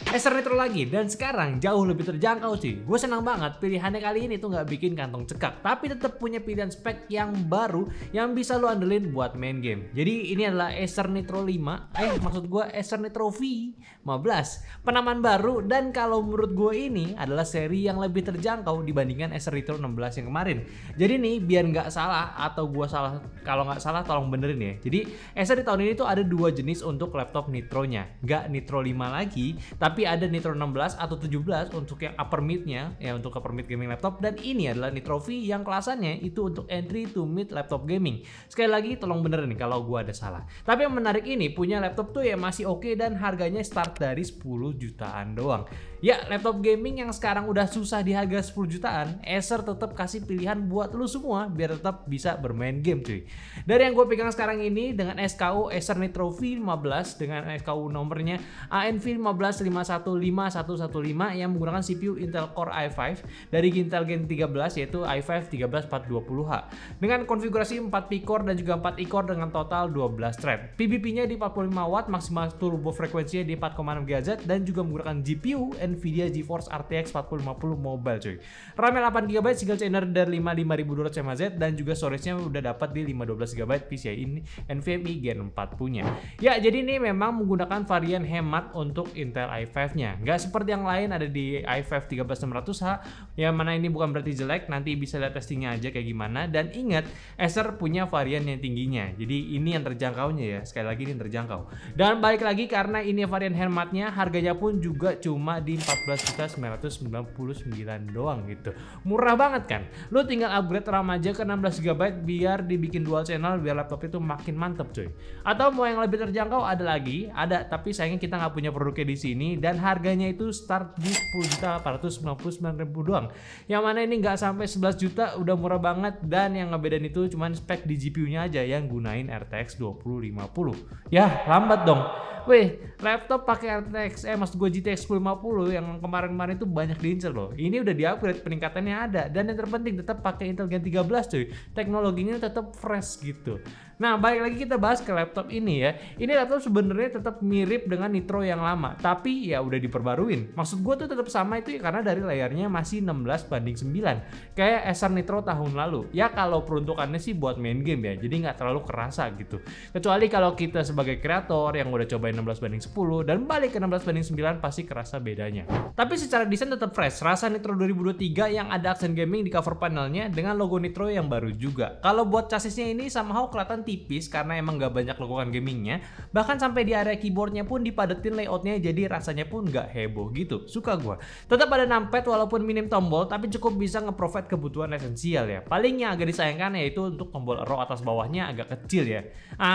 Acer Nitro lagi, dan sekarang jauh lebih terjangkau sih. Gue senang banget pilihannya kali ini tuh nggak bikin kantong cekak, tapi tetap punya pilihan spek yang baru yang bisa lo andelin buat main game. Jadi ini adalah Acer Nitro 5, maksud gue Acer Nitro V15, penamaan baru, dan kalau menurut gue ini adalah seri yang lebih terjangkau dibandingkan Acer Nitro 16 yang kemarin. Jadi nih biar nggak salah atau gue salah, kalau nggak salah tolong benerin ya. Jadi Acer di tahun ini tuh ada dua jenis untuk laptop Nitronya, nggak Nitro 5 lagi, tapi ada Nitro 16 atau 17 untuk yang upper mid-nya, ya untuk upper mid gaming laptop, dan ini adalah Nitro V yang kelasannya itu untuk entry to mid laptop gaming. Sekali lagi tolong benerin nih kalau gua ada salah. Tapi yang menarik ini punya laptop tuh ya masih oke dan harganya start dari 10 jutaan doang. Ya, laptop gaming yang sekarang udah susah di harga 10 jutaan, Acer tetap kasih pilihan buat lu semua biar tetap bisa bermain game cuy. Dari yang gue pegang sekarang ini dengan SKU Acer Nitro V15 dengan SKU nomornya ANV1551515 yang menggunakan CPU Intel Core i5 dari Intel Gen 13 yaitu i5 13420H dengan konfigurasi 4 P-core dan juga 4 E-core dengan total 12 thread. PBP-nya di 45 watt, maksimal turbo frekuensinya di 4,6 GHz dan juga menggunakan GPU Nvidia GeForce RTX 4050 Mobile cuy. RAM-nya 8GB single channel dari 5200 mAh dan juga storage-nya udah dapat di 512GB PCIe NVMe Gen 4 punya. Ya, jadi ini memang menggunakan varian hemat untuk Intel i5-nya. Nggak seperti yang lain ada di i5 13600H yang mana ini bukan berarti jelek, nanti bisa lihat testingnya aja kayak gimana. Dan ingat, Acer punya varian yang tingginya. Jadi ini yang terjangkaunya ya. Sekali lagi ini terjangkau. Dan balik lagi karena ini varian hematnya, harganya pun juga cuma di 14.999 doang gitu. Murah banget kan? Lu tinggal upgrade RAM aja ke 16GB biar dibikin dual channel biar laptop itu makin mantep cuy. Atau mau yang lebih terjangkau ada lagi, ada, tapi sayangnya kita nggak punya produknya di sini dan harganya itu start di 10.899.000 doang. Yang mana ini nggak sampai 11 juta, udah murah banget, dan yang ngebedain itu cuman spek di GPU-nya aja yang gunain RTX 2050. Ya, lambat dong. Weh, laptop pakai RTX, maksud gue GTX 1050 yang kemarin-kemarin itu banyak diincer loh. Ini udah di-upgrade, peningkatannya ada, dan yang terpenting tetap pakai Intel Gen 13 cuy. Teknologinya tetap fresh gitu. Nah, balik lagi kita bahas ke laptop ini ya. Ini laptop sebenarnya tetap mirip dengan Nitro yang lama, tapi ya udah diperbaruin. Maksud gue tuh tetap sama itu ya karena dari layarnya masih 16:9 kayak Acer Nitro tahun lalu. Ya kalau peruntukannya sih buat main game ya, jadi nggak terlalu kerasa gitu. Kecuali kalau kita sebagai kreator yang udah cobain 16:10 dan balik ke 16:9 pasti kerasa bedanya. Tapi secara desain tetap fresh, rasa Nitro 2023 yang ada aksen gaming di cover panelnya dengan logo Nitro yang baru juga. Kalau buat chassisnya ini somehow kelihatan tipis karena emang gak banyak logokan gamingnya. Bahkan sampai di area keyboardnya pun dipadetin layoutnya jadi rasanya pun gak heboh gitu. Suka gua. Tetap ada numpad walaupun minim tombol tapi cukup bisa nge-provide kebutuhan esensial ya. Paling yang agak disayangkan yaitu untuk tombol arrow atas bawahnya agak kecil ya.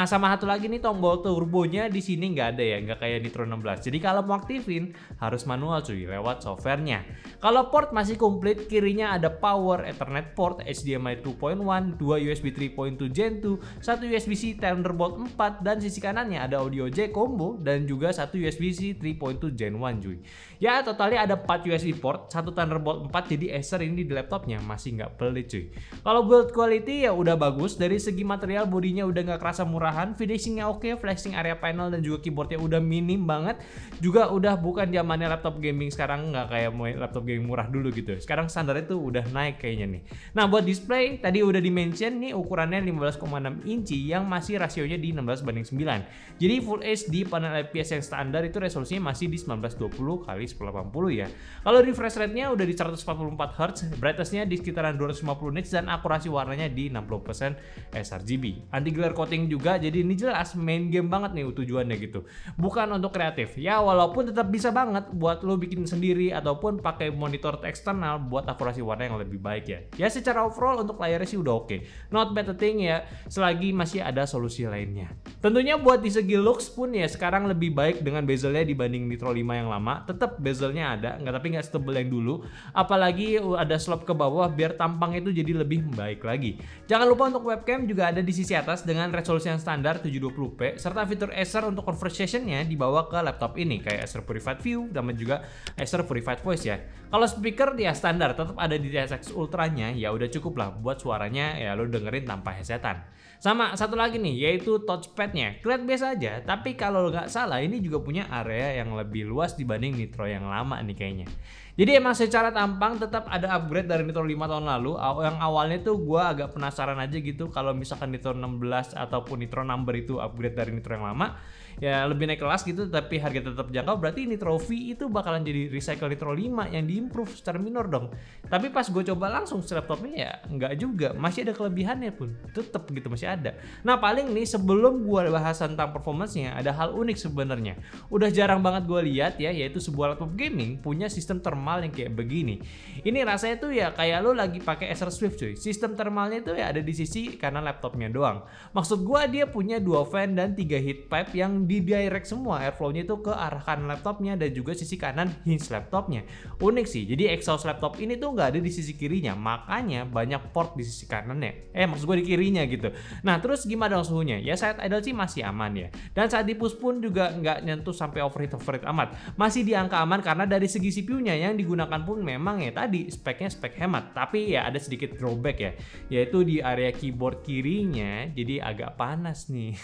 Sama satu lagi nih tombol turbonya di sini nggak ada ya, nggak kayak Nitro 16. Jadi kalau mau aktifin harus manual cuy lewat softwarenya. Kalau port masih komplit, kirinya ada power Ethernet port HDMI 2.1, 2 USB 3.2 Gen 2, 1 USB-C Thunderbolt 4, dan sisi kanannya ada audio jack combo dan juga 1 USB-C 3.2 Gen 1 cuy. Ya totalnya ada 4 USB port, 1 Thunderbolt 4, jadi Acer ini di laptopnya masih nggak pelit cuy. Kalau build quality ya udah bagus, dari segi material bodinya udah nggak kerasa murahan, finishingnya oke, flashing area panel dan juga keyboardnya udah minim banget. Juga udah bukan zamannya laptop gaming sekarang, nggak kayak laptop gaming murah dulu gitu. Sekarang standarnya tuh udah naik kayaknya nih. Nah buat display tadi udah di-mention nih ukurannya 15,6 inci yang masih rasionya di 16:9. Jadi Full HD panel IPS yang standar itu resolusinya masih di 1920x1080 ya. Kalau refresh rate-nya udah di 144 Hz, brightness-nya di sekitaran 250 nits dan akurasi warnanya di 60% sRGB. Anti glare coating juga, jadi ini jelas main game banget nih tujuannya gitu. Bukan untuk kreatif. Ya walaupun tetap bisa banget buat lo bikin sendiri ataupun pakai monitor eksternal buat akurasi warna yang lebih baik ya. Ya secara overall untuk layarnya sih udah oke. Not bad a thing ya, selagi masih ada solusi lainnya. Tentunya buat di segi looks pun ya sekarang lebih baik dengan bezelnya dibanding Nitro 5 yang lama. Tetap bezelnya ada, tapi nggak setebel yang dulu. Apalagi ada slop ke bawah biar tampangnya itu jadi lebih baik lagi. Jangan lupa untuk webcam juga ada di sisi atas dengan resolusi yang standar 720p serta fitur Acer untuk conversationnya dibawa ke laptop ini kayak Acer Purified View dan juga Acer Purified Voice ya. Kalau speaker ya standar tetap ada di TSX Ultra-nya, ya udah cukup lah buat suaranya ya lo dengerin tanpa headsetan. Sama Sama satu lagi nih, yaitu touchpadnya. Kelihatan biasa aja, tapi kalau nggak salah ini juga punya area yang lebih luas dibanding Nitro yang lama nih kayaknya. Jadi emang secara tampang tetap ada upgrade dari Nitro 5 tahun lalu. Yang awalnya tuh gue agak penasaran aja gitu kalau misalkan Nitro 16 ataupun Nitro Number itu upgrade dari Nitro yang lama, ya lebih naik kelas gitu tapi harga tetap jangkau, berarti Nitro V itu bakalan jadi recycle Nitro 5 yang diimprove secara minor dong. Tapi pas gue coba langsung laptopnya ya nggak juga, masih ada kelebihannya pun tetap gitu, masih ada. Nah paling nih sebelum gue bahas tentang performance-nya, ada hal unik sebenarnya. Udah jarang banget gue lihat ya, yaitu sebuah laptop gaming punya sistem thermal yang kayak begini. Ini rasanya tuh ya kayak lo lagi pakai Acer Swift cuy. Sistem thermalnya tuh ya ada di sisi kanan laptopnya doang. Maksud gue dia punya 2 fan dan 3 heat pipe yang di direct semua airflow-nya itu ke arah kanan laptopnya dan juga sisi kanan hinge laptopnya. Unik sih. Jadi exhaust laptop ini tuh nggak ada di sisi kirinya, makanya banyak port di sisi kanannya. Maksud gue di kirinya gitu. Nah terus gimana dong suhunya? Ya saat idle sih masih aman ya. Dan saat di push pun juga nggak nyentuh sampai overheat amat. Masih di angka aman karena dari segi CPU-nya yang digunakan pun memang ya tadi speknya spek hemat. Tapi ya ada sedikit drawback ya, yaitu di area keyboard kirinya jadi agak panas nih.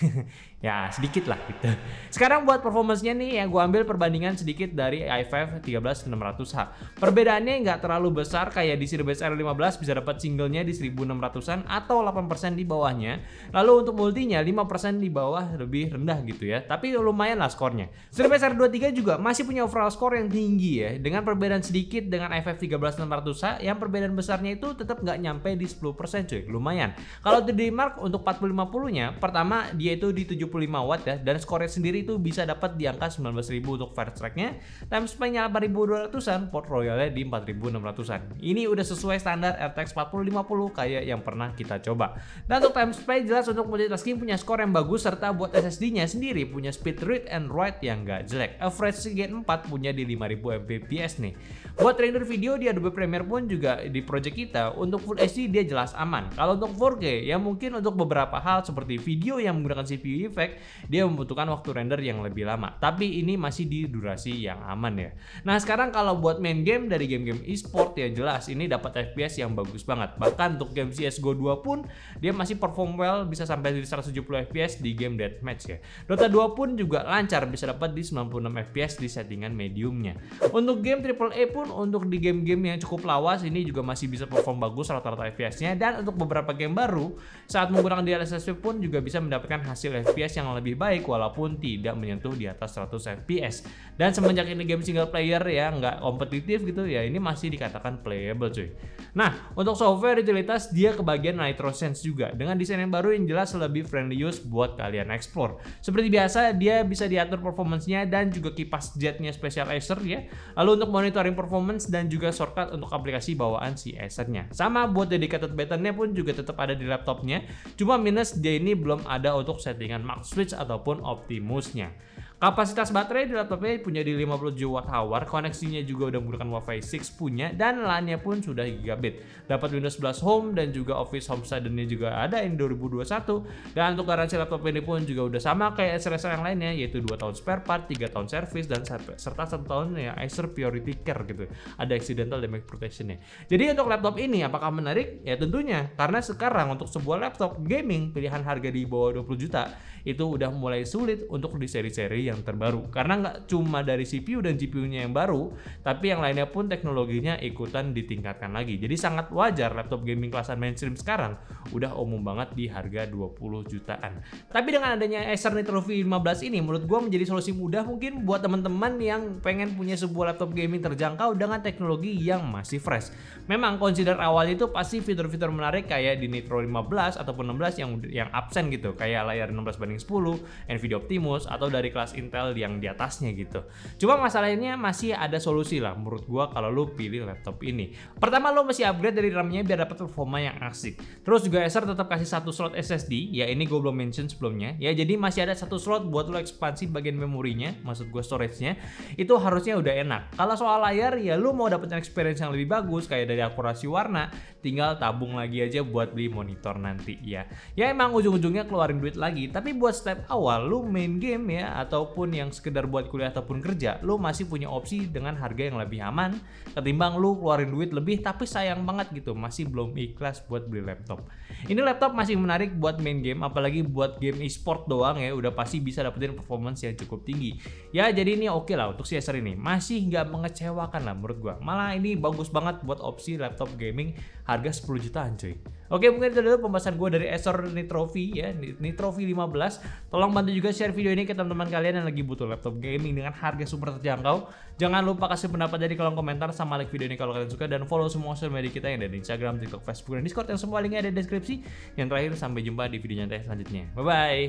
Ya sedikit lah gitu. Sekarang buat performance-nya nih yang gue ambil perbandingan sedikit dari i5 13600H. Perbedaannya nggak terlalu besar, kayak di Cinebench R15 bisa dapat singlenya di 1600-an atau 8% di bawahnya. Lalu untuk multinya 5% di bawah lebih rendah gitu ya. Tapi lumayan lah skornya. Cinebench R23 juga masih punya overall score yang tinggi ya, dengan perbedaan sedikit dengan i5 13600H yang perbedaan besarnya itu tetap nggak nyampe di 10% cuy. Lumayan. Kalau 3D Mark untuk 4050-nya, pertama dia itu di 75 watt ya, dan skornya sendiri itu bisa dapat di angka 19.000 untuk fast track-nya, time span-nya 8.200-an, port royal-nya di 4.600-an. Ini udah sesuai standar RTX 4050 kayak yang pernah kita coba. Dan untuk time span jelas untuk multitasking punya skor yang bagus, serta buat SSD-nya sendiri punya speed read and write yang gak jelek. Average Gen 4 punya di 5000 Mbps nih. Buat render video di Adobe Premiere pun juga di project kita untuk Full HD dia jelas aman. Kalau untuk 4K ya mungkin untuk beberapa hal seperti video yang menggunakan CPU effect dia membutuhkan waktu render yang lebih lama. Tapi ini masih di durasi yang aman ya. Nah sekarang kalau buat main game dari game-game e-sport ya jelas ini dapat FPS yang bagus banget. Bahkan untuk game CSGO 2 pun dia masih perform well, bisa sampai di 170 FPS di game deathmatch ya. Dota 2 pun juga lancar, bisa dapat di 96 FPS di settingan mediumnya. Untuk game AAA pun untuk di game-game yang cukup lawas ini juga masih bisa perform bagus rata-rata FPS-nya, dan untuk beberapa game baru saat menggunakan DLSS pun juga bisa mendapatkan hasil FPS yang lebih baik walaupun tidak menyentuh di atas 100 FPS. Dan semenjak ini game single player ya nggak kompetitif gitu ya, ini masih dikatakan playable cuy. Nah untuk software utilitas dia kebagian NitroSense juga dengan desain yang baru yang jelas lebih friendly use buat kalian explore. Seperti biasa dia bisa diatur performance-nya dan juga kipas jetnya spesial Acer ya. Lalu untuk monitoring performance dan juga shortcut untuk aplikasi bawaan si Acer-nya. Sama buat dedicated button-nya pun juga tetap ada di laptopnya. Cuma minus dia ini belum ada untuk settingan max switch ataupun Optimus-nya. Kapasitas baterai di laptopnya punya di 57 Wh, koneksinya juga udah menggunakan Wi-Fi 6 punya, dan LAN-nya pun sudah gigabit. Dapat Windows 11 Home dan juga Office Home Studio-nya juga ada yang 2021. Dan untuk garansi laptop ini pun juga udah sama kayak Acer yang lainnya, yaitu 2 tahun spare part, 3 tahun service, dan serta 1 tahun ya Acer Priority Care gitu. Ada accidental damage protection-nya. Jadi untuk laptop ini apakah menarik? Ya tentunya, karena sekarang untuk sebuah laptop gaming pilihan harga di bawah 20 juta itu udah mulai sulit untuk di seri-seri yang terbaru, karena nggak cuma dari CPU dan GPU-nya yang baru, tapi yang lainnya pun teknologinya ikutan ditingkatkan lagi. Jadi sangat wajar laptop gaming kelasan mainstream sekarang udah umum banget di harga 20 jutaan. Tapi dengan adanya Acer Nitro V15 ini menurut gue menjadi solusi mudah mungkin buat teman-teman yang pengen punya sebuah laptop gaming terjangkau dengan teknologi yang masih fresh. Memang consider awalnya itu pasti fitur-fitur menarik kayak di Nitro 15 ataupun 16 yang absen gitu, kayak layar 16:10, Nvidia Optimus, atau dari kelas Intel yang di atasnya gitu. Cuma masalahnya masih ada solusi lah menurut gua kalau lu pilih laptop ini. Pertama lu mesti upgrade dari RAM-nya biar dapat performa yang asik. Terus juga Acer tetap kasih 1 slot SSD, ya ini gua belum mention sebelumnya. Ya jadi masih ada 1 slot buat lu ekspansi bagian memorinya, maksud gua storage-nya. Itu harusnya udah enak. Kalau soal layar ya lu mau dapetin experience yang lebih bagus kayak dari akurasi warna, tinggal tabung lagi aja buat beli monitor nanti ya. Ya emang ujung-ujungnya keluarin duit lagi, tapi buat step awal lu main game ya atau walaupun yang sekedar buat kuliah ataupun kerja, lo masih punya opsi dengan harga yang lebih aman ketimbang lo keluarin duit lebih tapi sayang banget gitu, masih belum ikhlas buat beli laptop. Ini laptop masih menarik buat main game, apalagi buat game e-sport doang ya, udah pasti bisa dapetin performance yang cukup tinggi. Ya jadi ini oke lah untuk si Acer ini, masih nggak mengecewakan lah menurut gua. Malah ini bagus banget buat opsi laptop gaming harga 10 jutaan cuy. Oke, mungkin itu dulu pembahasan gue dari Acer Nitro V ya, Nitro V 15. Tolong bantu juga share video ini ke teman-teman kalian yang lagi butuh laptop gaming dengan harga super terjangkau. Jangan lupa kasih pendapat dari kolom komentar, sama like video ini kalau kalian suka, dan follow semua sosial media kita yang ada di Instagram, TikTok, Facebook, dan Discord yang semua linknya ada di deskripsi. Yang terakhir, sampai jumpa di video nyantai selanjutnya. Bye bye.